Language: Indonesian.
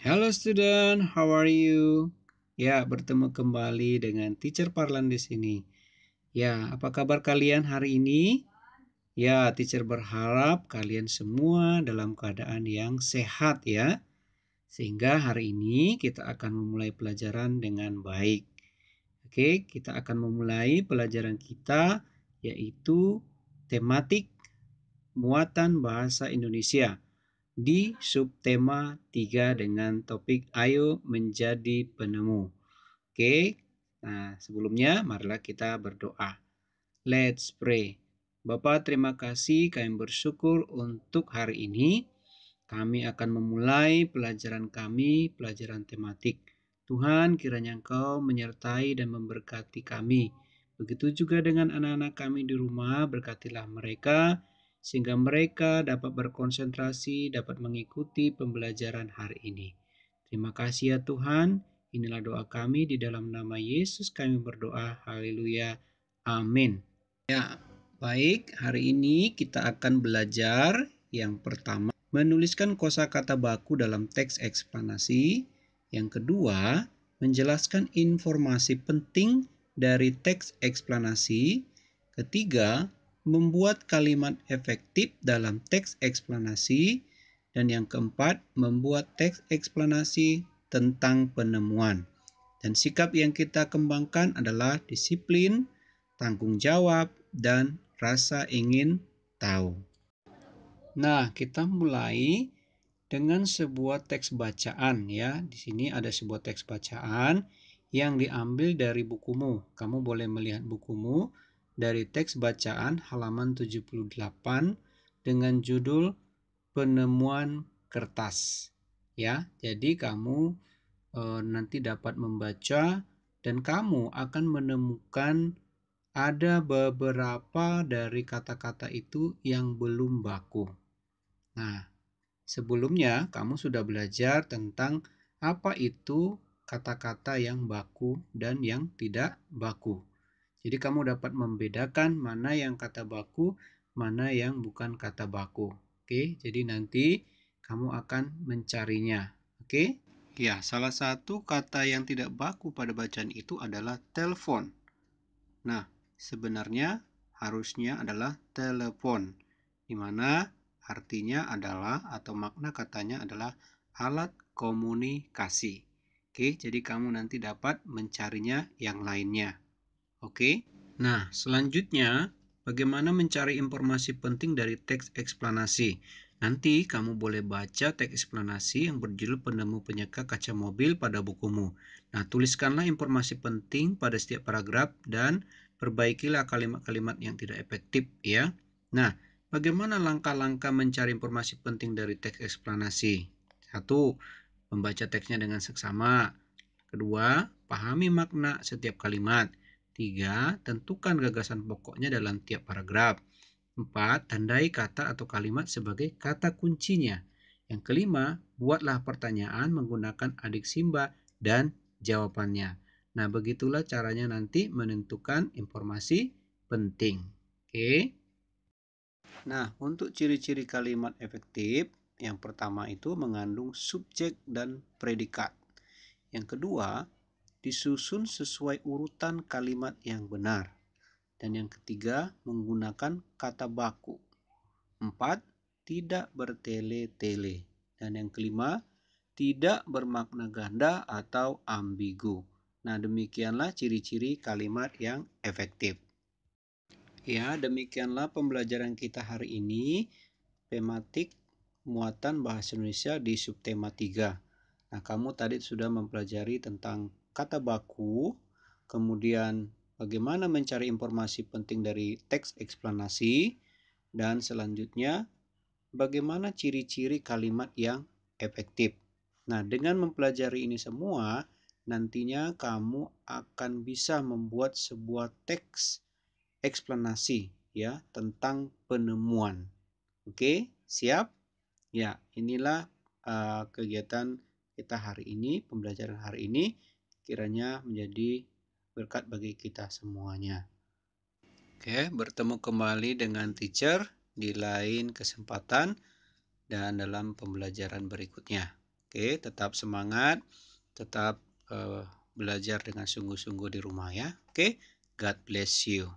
Hello student, how are you? Ya, bertemu kembali dengan Teacher Parlan di sini. Ya, apa kabar kalian hari ini? Ya, teacher berharap kalian semua dalam keadaan yang sehat ya. Sehingga hari ini kita akan memulai pelajaran dengan baik. Oke, kita akan memulai pelajaran kita yaitu tematik muatan bahasa Indonesia di subtema 3 dengan topik Ayo Menjadi Penemu. Oke, nah sebelumnya marilah kita berdoa. Let's pray. Bapak, terima kasih, kami bersyukur untuk hari ini. Kami akan memulai pelajaran kami, pelajaran tematik. Tuhan, kiranya Engkau menyertai dan memberkati kami. Begitu juga dengan anak-anak kami di rumah, berkatilah mereka, sehingga mereka dapat berkonsentrasi, dapat mengikuti pembelajaran hari ini. Terima kasih ya Tuhan, inilah doa kami di dalam nama Yesus kami berdoa, haleluya, amin. Ya, baik, hari ini kita akan belajar yang pertama, menuliskan kosakata baku dalam teks eksplanasi. Yang kedua, menjelaskan informasi penting dari teks eksplanasi. Ketiga, membuat kalimat efektif dalam teks eksplanasi. Dan yang keempat, membuat teks eksplanasi tentang penemuan. Dan sikap yang kita kembangkan adalah disiplin, tanggung jawab, dan rasa ingin tahu. Nah, kita mulai dengan sebuah teks bacaan ya. Di sini ada sebuah teks bacaan yang diambil dari bukumu. Kamu boleh melihat bukumu dari teks bacaan halaman 78 dengan judul Penemuan Kertas. Ya, jadi kamu nanti dapat membaca dan kamu akan menemukan ada beberapa dari kata-kata itu yang belum baku. Nah, sebelumnya kamu sudah belajar tentang apa itu kata-kata yang baku dan yang tidak baku. Jadi kamu dapat membedakan mana yang kata baku, mana yang bukan kata baku. Oke, jadi nanti kamu akan mencarinya. Oke? Ya, salah satu kata yang tidak baku pada bacaan itu adalah telepon. Nah, sebenarnya harusnya adalah telepon, di mana artinya adalah atau makna katanya adalah alat komunikasi. Oke, jadi kamu nanti dapat mencarinya yang lainnya. Oke. Nah, selanjutnya bagaimana mencari informasi penting dari teks eksplanasi. Nanti kamu boleh baca teks eksplanasi yang berjudul Penemu Penyeka Kaca Mobil pada bukumu. Nah, tuliskanlah informasi penting pada setiap paragraf dan perbaikilah kalimat-kalimat yang tidak efektif ya. Nah, bagaimana langkah-langkah mencari informasi penting dari teks eksplanasi? 1. Membaca teksnya dengan seksama. 2. Pahami makna setiap kalimat. 3. Tentukan gagasan pokoknya dalam tiap paragraf. 4. Tandai kata atau kalimat sebagai kata kuncinya. Yang kelima, buatlah pertanyaan menggunakan adik simba dan jawabannya. Nah, begitulah caranya nanti menentukan informasi penting. Oke. Nah, untuk ciri-ciri kalimat efektif, yang pertama itu mengandung subjek dan predikat. Yang kedua, disusun sesuai urutan kalimat yang benar. Dan yang ketiga, menggunakan kata baku. 4. Tidak bertele-tele. Dan yang kelima, tidak bermakna ganda atau ambigu. Nah, demikianlah ciri-ciri kalimat yang efektif. Ya, demikianlah pembelajaran kita hari ini, tematik muatan bahasa Indonesia di subtema 3. Nah, kamu tadi sudah mempelajari tentang kata baku, kemudian bagaimana mencari informasi penting dari teks eksplanasi, dan selanjutnya bagaimana ciri-ciri kalimat yang efektif. Nah, dengan mempelajari ini semua, nantinya kamu akan bisa membuat sebuah teks eksplanasi ya tentang penemuan. Oke, siap? Ya, inilah kegiatan kita hari ini, pembelajaran hari ini, kiranya menjadi berkat bagi kita semuanya. Oke, bertemu kembali dengan teacher di lain kesempatan dan dalam pembelajaran berikutnya. Oke, tetap semangat, tetap belajar dengan sungguh-sungguh di rumah ya. Oke, God bless you.